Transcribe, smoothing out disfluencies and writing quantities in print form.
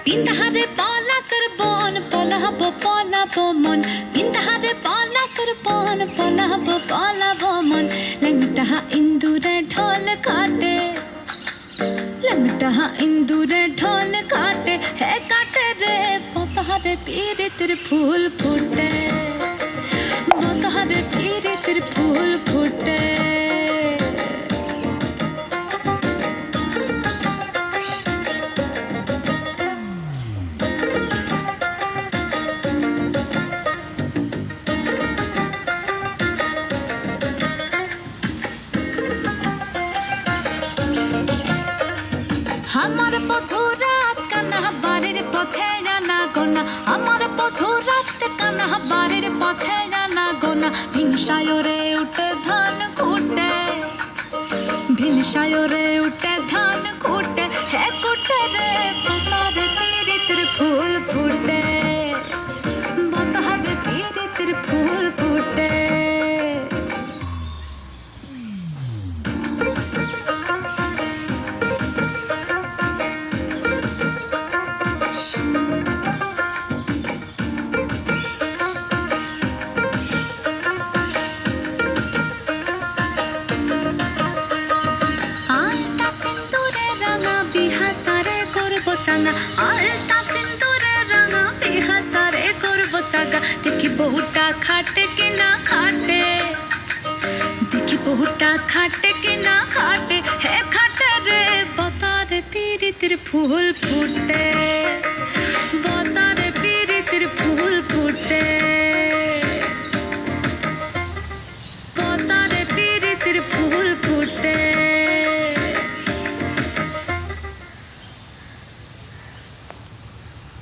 বিন্দাহারে পলাশের বন পলাবো মন বিন্দাহারে পলাশের বন পলাবো মন লংটা ইন্দুরে ঢোল কাটে লংটা ইন্দুরে ঢোল কাটে হে কাটে রে পতাহারে পীড়িতের ফুল ফুটে পতাহারে পীড়িতের ফুল ফুটে আমার বধু রাত কানা বাড়ির পথে জানা গোনা আমার বধু রাত কানা বাড়ির পথে জানা গোনা ভিনসায়রে উঠে ধান কুটে ভিনসায়রে উঠে ধান কুটে হে কুটে রে বতারে পীড়িতের ফুল ফুটে বতারে পীড়িতের ফুল ফুটে देखी बहुटा खाटे के ना खाटे देखी बहुटा खाटे के ना खाटे है खाटे रे बतारे पीड़ितेर फूल फूटे बतारे पीड़ितेर फूल